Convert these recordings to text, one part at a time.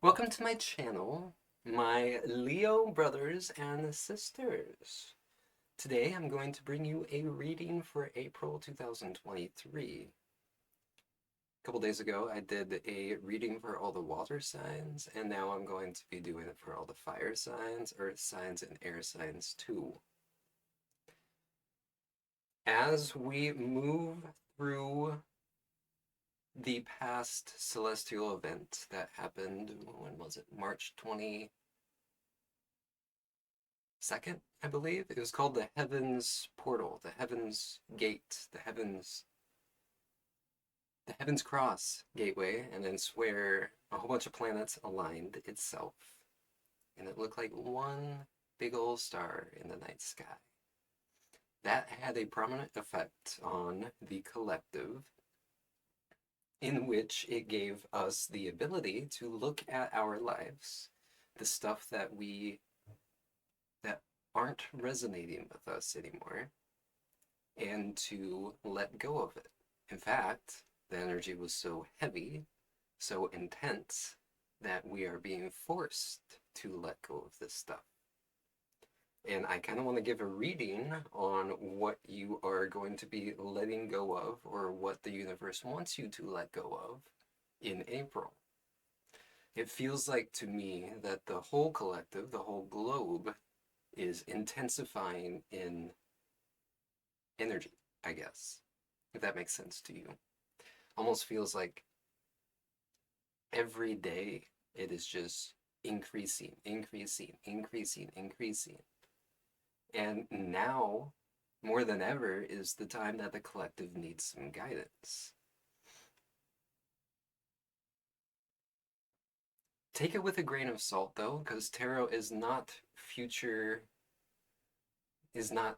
Welcome to my channel, my Leo brothers and sisters. Today I'm going to bring you a reading for April 2023. A couple days ago I did a reading for all the water signs, and now I'm going to be doing it for all the fire signs, earth signs, and air signs too. As we move through the past celestial event that happened, when was it? March 22nd, I believe. It was called the Heavens Portal, the Heavens Gate, the Heavens Cross Gateway, and it's where a whole bunch of planets aligned itself. And it looked like one big old star in the night sky. That had a prominent effect on the collective, in which it gave us the ability to look at our lives, the stuff that aren't resonating with us anymore, and to let go of it. In fact, the energy was so heavy, so intense, that we are being forced to let go of this stuff. And I kind of want to give a reading on what you are going to be letting go of, or what the universe wants you to let go of in April. It feels like to me that the whole collective, the whole globe, is intensifying in energy, I guess, if that makes sense to you. Almost feels like every day it is just increasing, increasing, increasing, increasing. And now, more than ever, is the time that the collective needs some guidance. Take it with a grain of salt, though, because tarot is not future, is not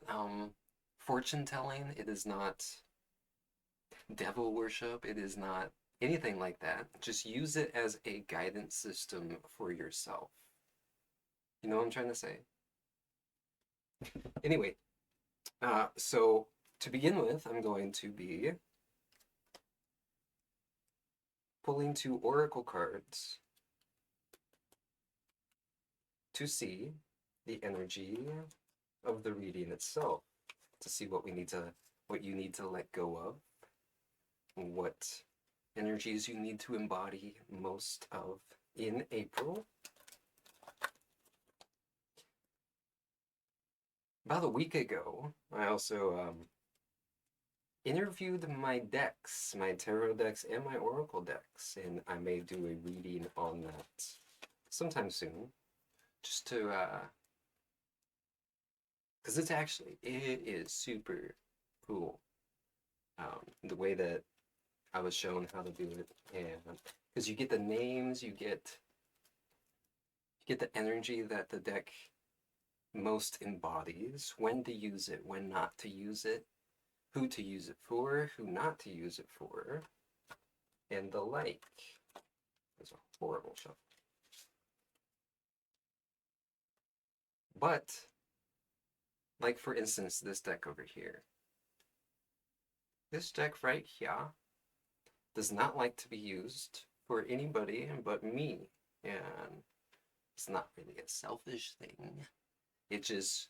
fortune telling. It is not devil worship. It is not anything like that. Just use it as a guidance system for yourself. You know what I'm trying to say? Anyway, so to begin with, I'm going to be pulling two oracle cards to see the energy of the reading itself, to see what you need to let go of, what energies you need to embody most of in April. About a week ago, I also interviewed my decks, my tarot decks and my oracle decks, and I may do a reading on that sometime soon, just to because it is super cool, the way that I was shown how to do it. And because you get the names, you get the energy that the deck most embodies, when to use it, when not to use it, who to use it for, who not to use it for, and the like. It's a horrible shuffle. But, like for instance, this deck over here. This deck right here does not like to be used for anybody but me. And it's not really a selfish thing. It's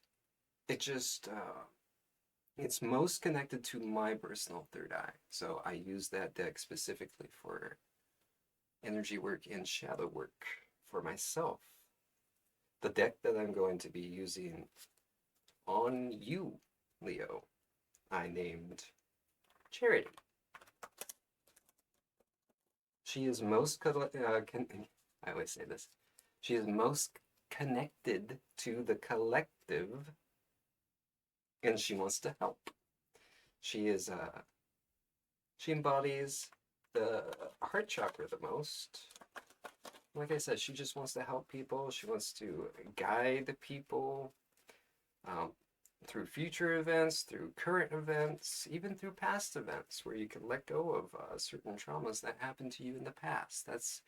most connected to my personal third eye. So I use that deck specifically for energy work and shadow work for myself. The deck that I'm going to be using on you, Leo, I named Charity. She is I always say this. She is most connected to the collective, and she wants to help. She embodies the heart chakra the most. Like I said, she just wants to help people. She wants to guide people through future events, through current events, even through past events, where you can let go of certain traumas that happened to you in the past. That's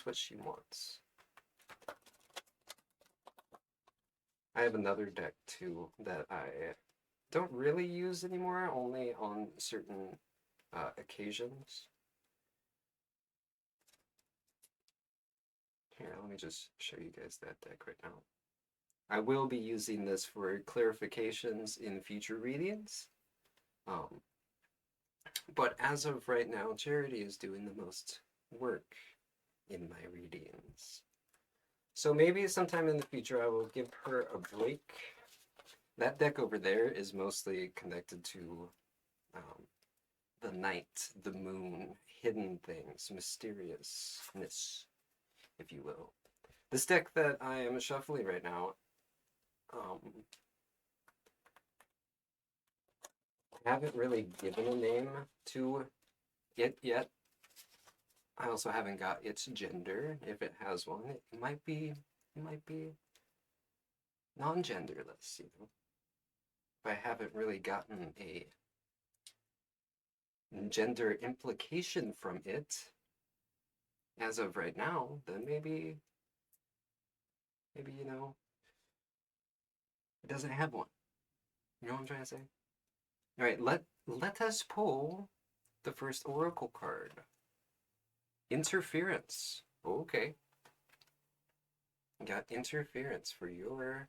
what she wants. I have another deck too that I don't really use anymore, only on certain occasions. Here, me just show you guys that deck right now. I will be using this for clarifications in future readings. But as of right now, Charity is doing the most work in my readings. So maybe sometime in the future I will give her a break. That deck over there is mostly connected to the night, the moon, hidden things, mysteriousness, if you will. This deck that I am shuffling right now, I haven't really given a name to it yet. I also haven't got its gender, if it has one. It might be non-genderless, you know. If I haven't really gotten a gender implication from it as of right now, then maybe, you know, it doesn't have one. You know what I'm trying to say? All right, let us pull the first oracle card. Interference. Okay. Got interference for your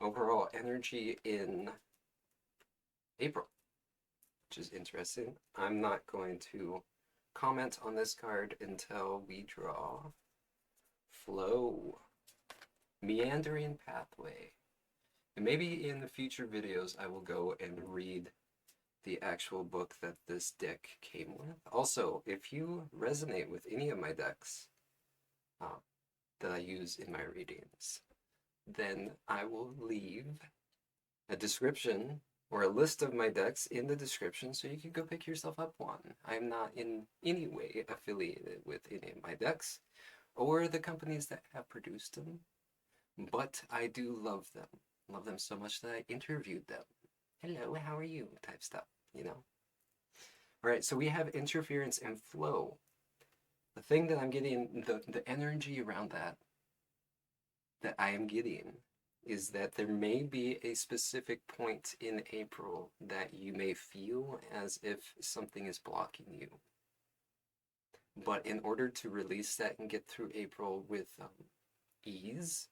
overall energy in April, which is interesting. I'm not going to comment on this card until we draw Flow, Meandering Pathway. And maybe in the future videos I will go and read the actual book that this deck came with. Also, if you resonate with any of my decks that I use in my readings, then I will leave a description or a list of my decks in the description so you can go pick yourself up one. I'm not in any way affiliated with any of my decks or the companies that have produced them, but I do love them. Love them so much that I interviewed them. Hello, how are you? Type stuff, you know? All right, so we have interference and flow. The thing that I'm getting, the energy around that I am getting is that there may be a specific point in April that you may feel as if something is blocking you. But in order to release that and get through April with ease,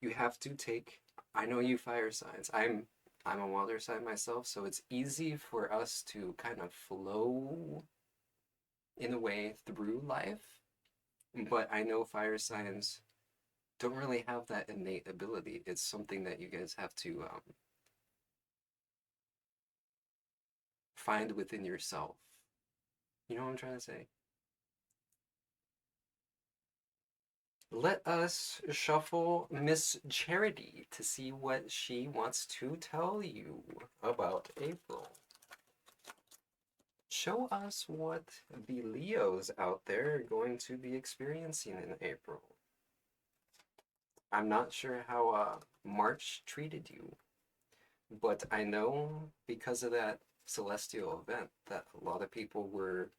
you have to take, I know you fire signs, I'm a water sign myself, so it's easy for us to kind of flow in a way through life, but I know fire signs don't really have that innate ability. It's something that you guys have to find within yourself. You know what I'm trying to say? Let us shuffle Miss Charity to see what she wants to tell you about April. Show us what the Leos out there are going to be experiencing in April. I'm not sure how March treated you, but I know because of that celestial event that a lot of people were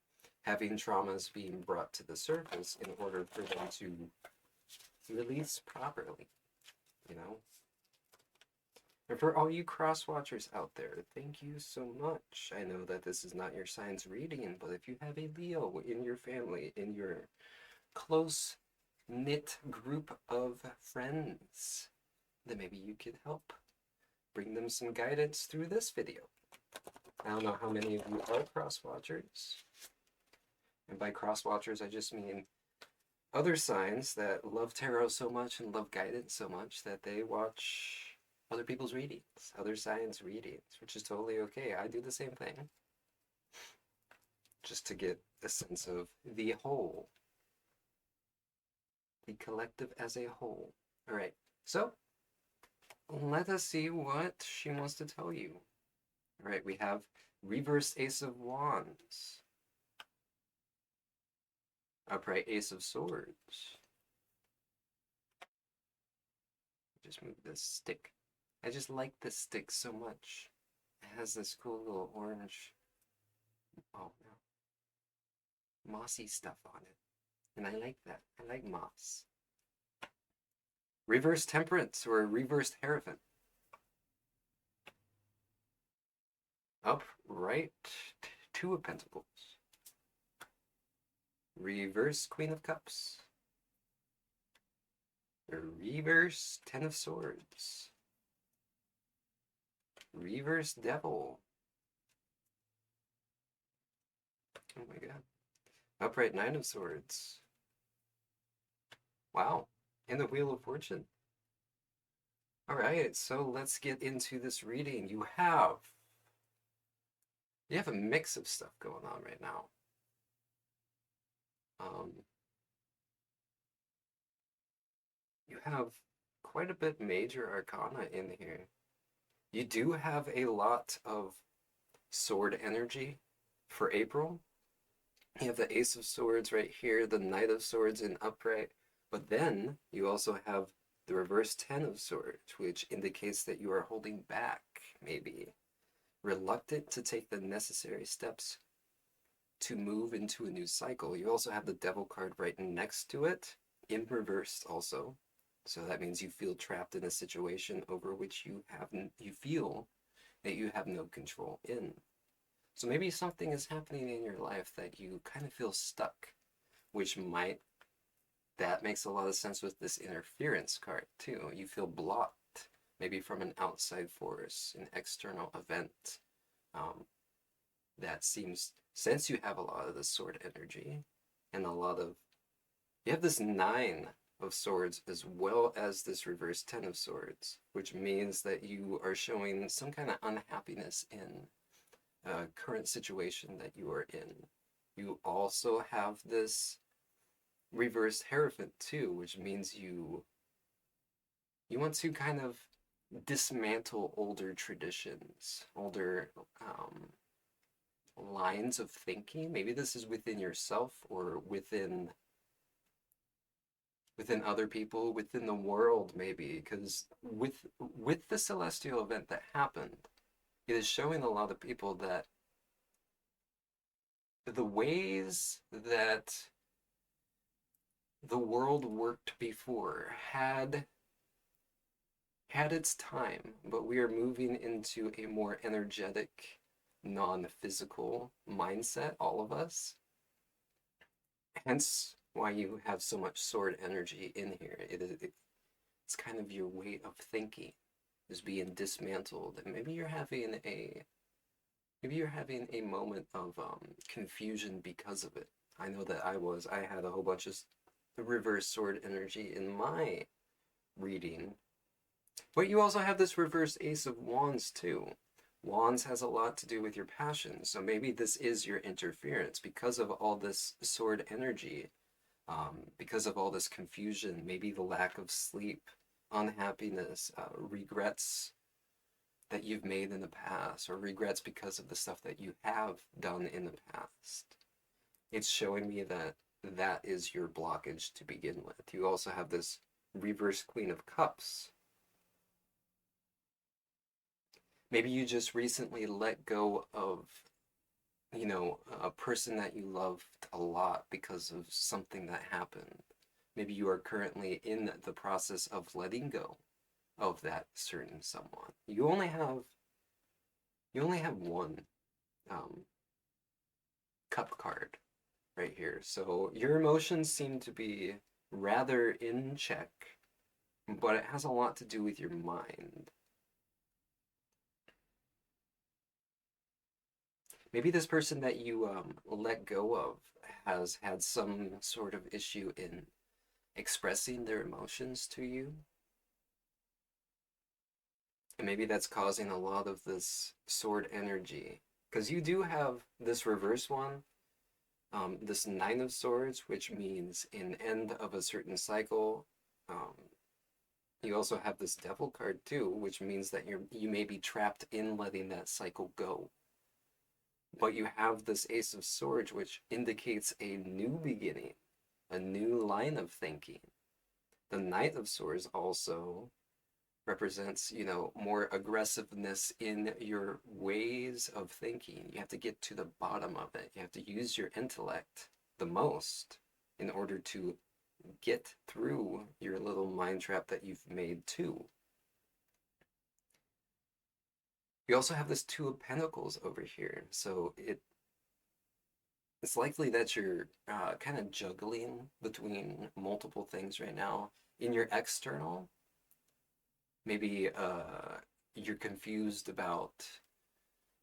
having traumas being brought to the surface in order for them to release properly, you know? And for all you cross watchers out there, thank you so much. I know that this is not your sign's reading, but if you have a Leo in your family, in your close knit group of friends, then maybe you could help bring them some guidance through this video. I don't know how many of you are cross watchers. And by cross watchers, I just mean other signs that love tarot so much and love guidance so much that they watch other people's readings, other signs' readings, which is totally okay. I do the same thing. Just to get a sense of the whole. The collective as a whole. Alright, so let us see what she wants to tell you. Alright, we have reversed Ace of Wands. Upright Ace of Swords. Just move this stick. I just like this stick so much. It has this cool little orange, oh no, mossy stuff on it. And I like that. I like moss. Reverse Temperance or reversed Hierophant. Upright Two of Pentacles. Reverse Queen of Cups. The reverse Ten of Swords. Reverse Devil. Oh my god. Upright Nine of Swords. Wow. And the Wheel of Fortune. Alright, so let's get into this reading. You have a mix of stuff going on right now. You have quite a bit major arcana in here. You do have a lot of sword energy for April. You have the Ace of Swords right here, the Knight of Swords in upright, but then you also have the reverse Ten of Swords, which indicates that you are holding back, maybe reluctant to take the necessary steps to move into a new cycle. You also have the Devil card right next to it, in reverse also. So that means you feel trapped in a situation over which you feel that you have no control in. So maybe something is happening in your life that you kind of feel stuck, that makes a lot of sense with this interference card too. You feel blocked, maybe from an outside force, an external event. That seems, since you have a lot of the sword energy and you have this Nine of Swords as well as this reverse Ten of Swords, which means that you are showing some kind of unhappiness in a current situation that you are in. You also have this reverse Hierophant too, which means you want to kind of dismantle older traditions, older lines of thinking. Maybe this is within yourself or within other people, within the world, maybe, because with the celestial event that happened, it is showing a lot of people that the ways that the world worked before had its time, but we are moving into a more energetic, non-physical mindset, all of us. Hence why you have so much sword energy in here. It's kind of your way of thinking is being dismantled, and maybe you're having a moment of confusion because of it. I know that I had a whole bunch of reverse sword energy in my reading, but you also have this reverse Ace of Wands too. Wands has a lot to do with your passion, so maybe this is your interference because of all this sword energy, because of all this confusion, maybe the lack of sleep, unhappiness, regrets that you've made in the past, or regrets because of the stuff that you have done in the past. It's showing me that that is your blockage to begin with. You also have this reverse Queen of Cups. Maybe you just recently let go of, a person that you loved a lot because of something that happened. Maybe you are currently in the process of letting go of that certain someone. You only have one cup card right here. So your emotions seem to be rather in check, but it has a lot to do with your mind. Maybe this person that you let go of has had some sort of issue in expressing their emotions to you. And maybe that's causing a lot of this sword energy. Because you do have this reverse one, this Nine of Swords, which means an end of a certain cycle. You also have this Devil card too, which means that you may be trapped in letting that cycle go. But you have this Ace of Swords, which indicates a new beginning, a new line of thinking. The Knight of Swords also represents, more aggressiveness in your ways of thinking. You have to get to the bottom of it. You have to use your intellect the most in order to get through your little mind trap that you've made too. You also have this Two of Pentacles over here. So it's likely that you're kind of juggling between multiple things right now. In your external, maybe you're confused about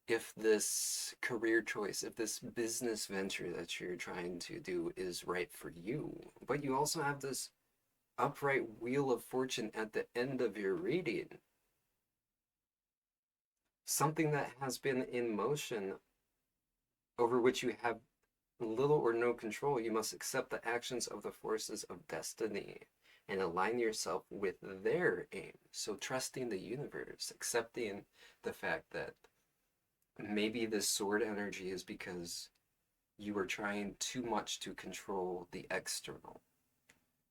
if this career choice, if this business venture that you're trying to do is right for you. But you also have this upright wheel of fortune at the end of your reading, something that has been in motion over which you have little or no control. You must accept the actions of the forces of destiny and align yourself with their aim. So, trusting the universe, accepting the fact that maybe this sword energy is because you are trying too much to control the external.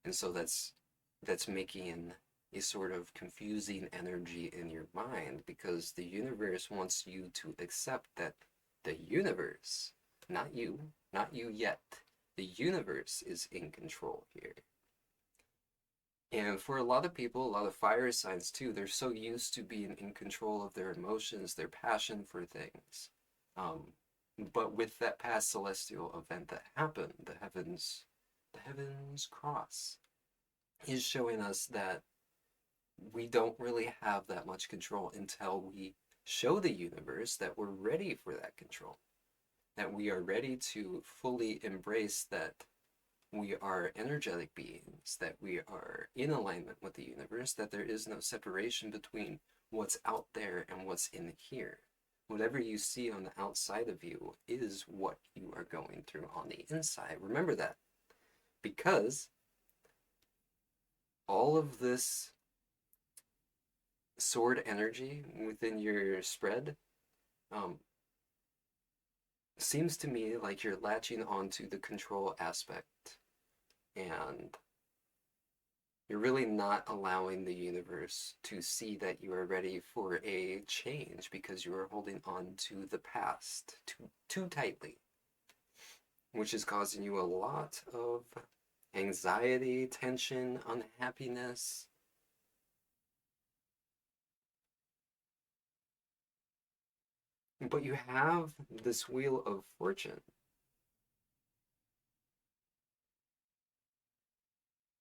And so that's making a sort of confusing energy in your mind because the universe wants you to accept that the universe, not you, not you yet, the universe is in control here. And for a lot of people, a lot of fire signs too, they're so used to being in control of their emotions, their passion for things. Um, but with that past celestial event that happened, the heavens cross is showing us that we don't really have that much control until we show the universe that we're ready for that control, that we are ready to fully embrace that we are energetic beings, that we are in alignment with the universe, that there is no separation between what's out there and what's in here. Whatever you see on the outside of you is what you are going through on the inside. Remember that. Because all of this sword energy within your spread um, seems to me like you're latching onto the control aspect and you're really not allowing the universe to see that you are ready for a change because you are holding on to the past too tightly, which is causing you a lot of anxiety, tension, unhappiness. But you have this wheel of fortune,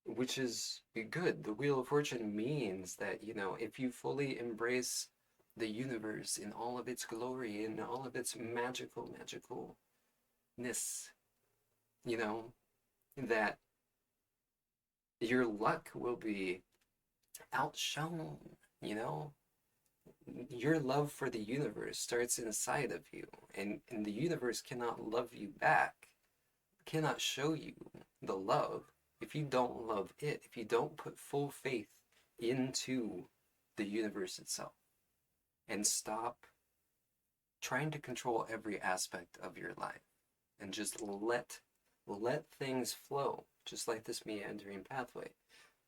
which is good. The Wheel of Fortune means that, if you fully embrace the universe in all of its glory and all of its magicalness, you know, that your luck will be outshone, you know? Your love for the universe starts inside of you, and the universe cannot love you back, cannot show you the love if you don't love it, if you don't put full faith into the universe itself and stop trying to control every aspect of your life and just let things flow, just like this meandering pathway.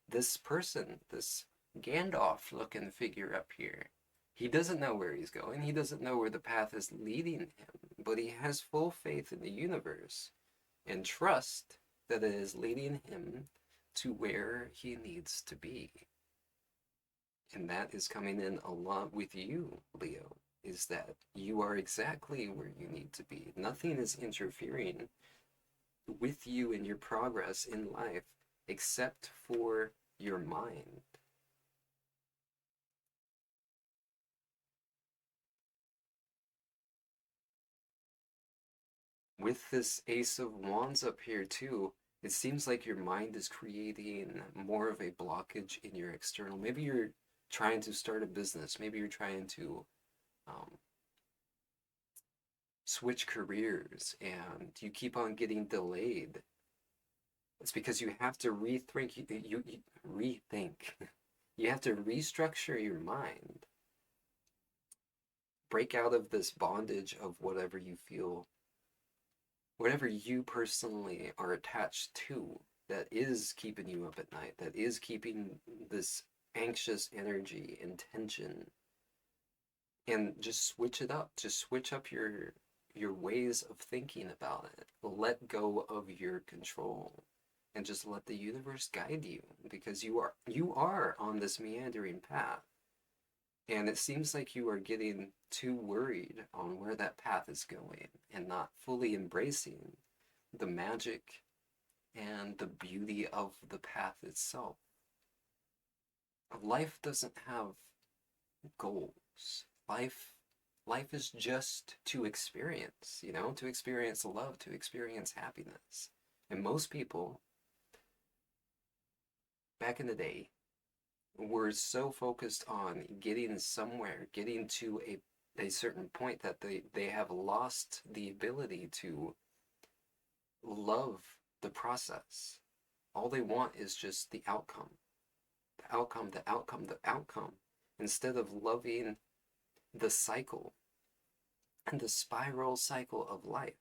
This person, this Gandalf looking figure up here, he doesn't know where he's going. He doesn't know where the path is leading him, but he has full faith in the universe and trust that it is leading him to where he needs to be. And that is coming in a lot with you, Leo, is that you are exactly where you need to be. Nothing is interfering with you and your progress in life except for your mind. With this Ace of Wands up here too, it seems like your mind is creating more of a blockage in your external. Maybe you're trying to start a business. Maybe you're trying to um, switch careers and you keep on getting delayed. It's because you have to rethink. You rethink. You have to restructure your mind. Break out of this bondage of whatever you feel, whatever you personally are attached to that is keeping you up at night, that is keeping this anxious energy and tension, and just switch it up. Just switch up your ways of thinking about it. Let go of your control and just let the universe guide you because you are on this meandering path. And it seems like you are getting too worried on where that path is going and not fully embracing the magic and the beauty of the path itself. Life doesn't have goals. Life is just to experience, to experience love, to experience happiness. And most people back in the day were so focused on getting somewhere, getting to a certain point that they have lost the ability to love the process. All they want is just the outcome, the outcome, the outcome, the outcome, instead of loving the cycle and the spiral cycle of life.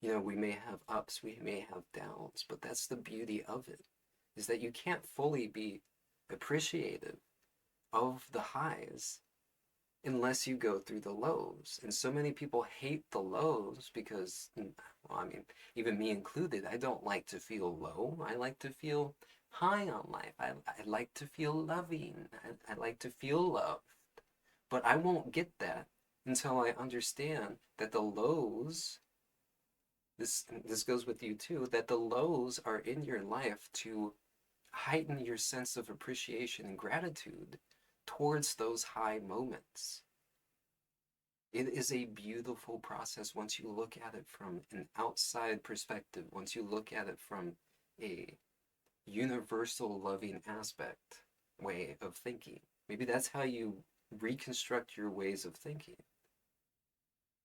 We may have ups, we may have downs, but that's the beauty of it, is that you can't fully be appreciative of the highs unless you go through the lows. And so many people hate the lows because, well, I mean, even me included, I don't like to feel low. I like to feel high on life. I like to feel loving. I like to feel loved. But I won't get that until I understand that the lows, this goes with you too, that the lows are in your life to heighten your sense of appreciation and gratitude towards those high moments. It is a beautiful process once you look at it from an outside perspective, once you look at it from a universal loving aspect way of thinking. Maybe that's how you reconstruct your ways of thinking.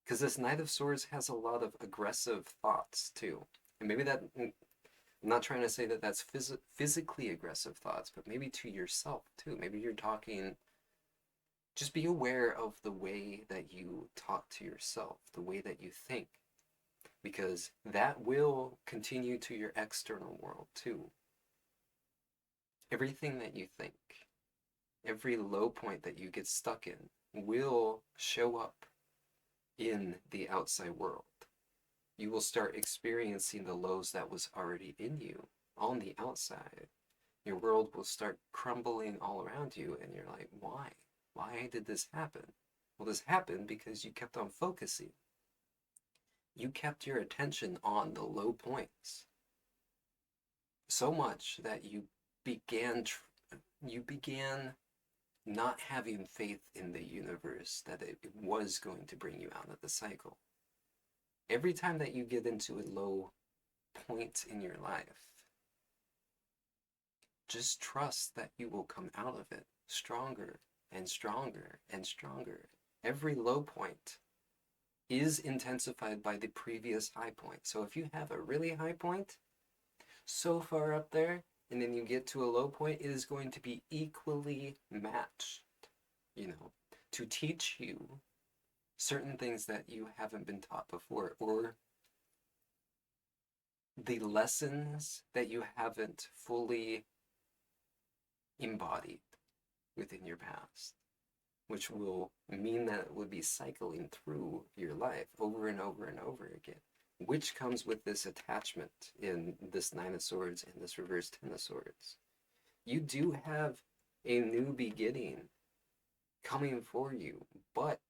Because this Knight of Swords has a lot of aggressive thoughts too. And maybe that, I'm not trying to say that that's physically aggressive thoughts, but maybe to yourself too. Maybe you're talking, just be aware of the way that you talk to yourself, the way that you think, because that will continue to your external world too. Everything that you think, every low point that you get stuck in will show up in the outside world. You will start experiencing the lows that was already in you on the outside. Your world will start crumbling all around you, and you're like, why? Why did this happen? Well, this happened because you kept on focusing. You kept your attention on the low points so much that you began not having faith in the universe that it was going to bring you out of the cycle. Every time that you get into a low point in your life, just trust that you will come out of it stronger and stronger and stronger. Every low point is intensified by the previous high point. So if you have a really high point, so far up there, and then you get to a low point, it is going to be equally matched, to teach you certain things that you haven't been taught before, or the lessons that you haven't fully embodied within your past, which will mean that it would be cycling through your life over and over and over again, which comes with this attachment in this Nine of Swords and this reverse Ten of Swords. You do have a new beginning coming for you, but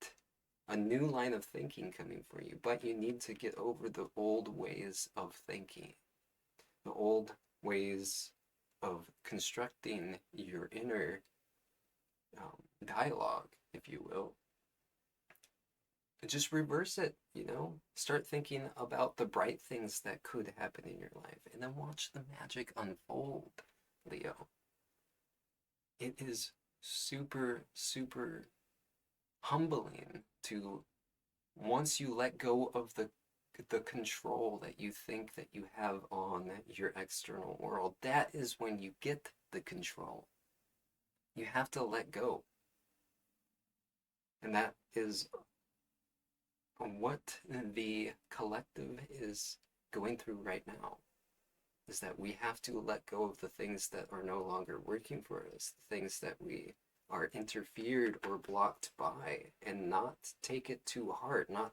a new line of thinking coming for you, but you need to get over the old ways of thinking, the old ways of constructing your inner dialogue, if you will. Just reverse it, start thinking about the bright things that could happen in your life, and then watch the magic unfold, Leo. It is super, super humbling to, once you let go of the control that you think that you have on your external world, that is when you get the control. You have to let go. And that is what the collective is going through right now, is that we have to let go of the things that are no longer working for us, the things that we are interfered or blocked by, and not take it too hard, not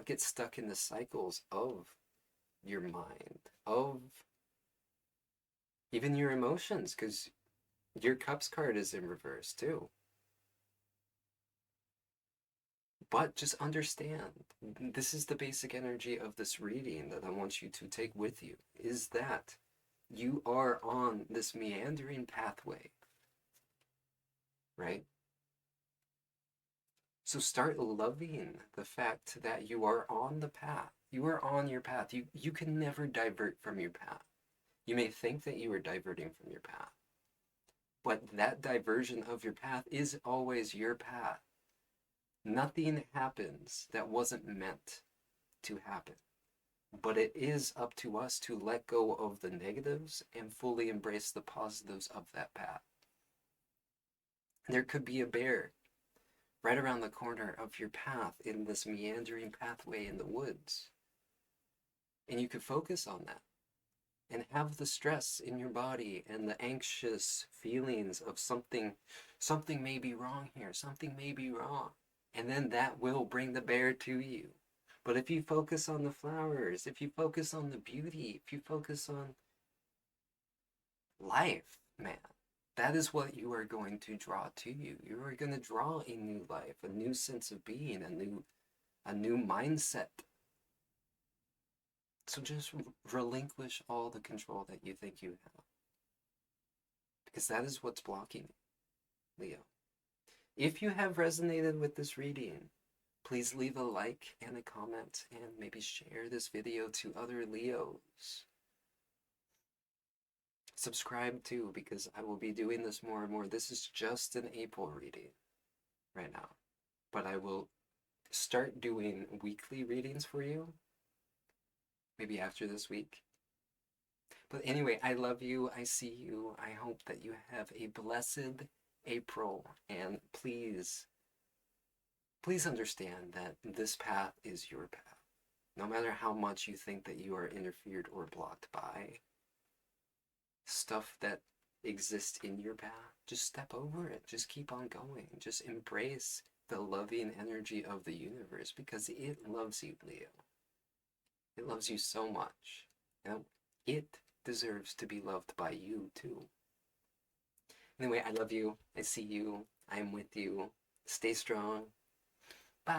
get stuck in the cycles of your mind, of even your emotions, because your Cups card is in reverse too. But just understand, this is the basic energy of this reading that I want you to take with you, is that you are on this meandering pathway, right? So start loving the fact that you are on the path. You are on your path. You can never divert from your path. You may think that you are diverting from your path, but that diversion of your path is always your path. Nothing happens that wasn't meant to happen. But it is up to us to let go of the negatives and fully embrace the positives of that path. There could be a bear right around the corner of your path in this meandering pathway in the woods. And you could focus on that and have the stress in your body and the anxious feelings of something may be wrong here, something may be wrong. And then that will bring the bear to you. But if you focus on the flowers, if you focus on the beauty, if you focus on life, man, that is what you are going to draw to you. You are going to draw a new life, a new sense of being, a new mindset. So just relinquish all the control that you think you have. Because that is what's blocking you, Leo. If you have resonated with this reading, please leave a like and a comment and maybe share this video to other Leos. Subscribe too, because I will be doing this more and more. This is just an April reading right now, but I will start doing weekly readings for you, maybe after this week. But anyway, I love you. I see you. I hope that you have a blessed April, and please understand that this path is your path. No matter how much you think that you are interfered or blocked by stuff that exists in your path, just step over it. Just keep on going. Just embrace the loving energy of the universe, because it loves you, Leo. It loves you so much. And it deserves to be loved by you too. Anyway, I love you. I see you. I'm with you. Stay strong. Bye.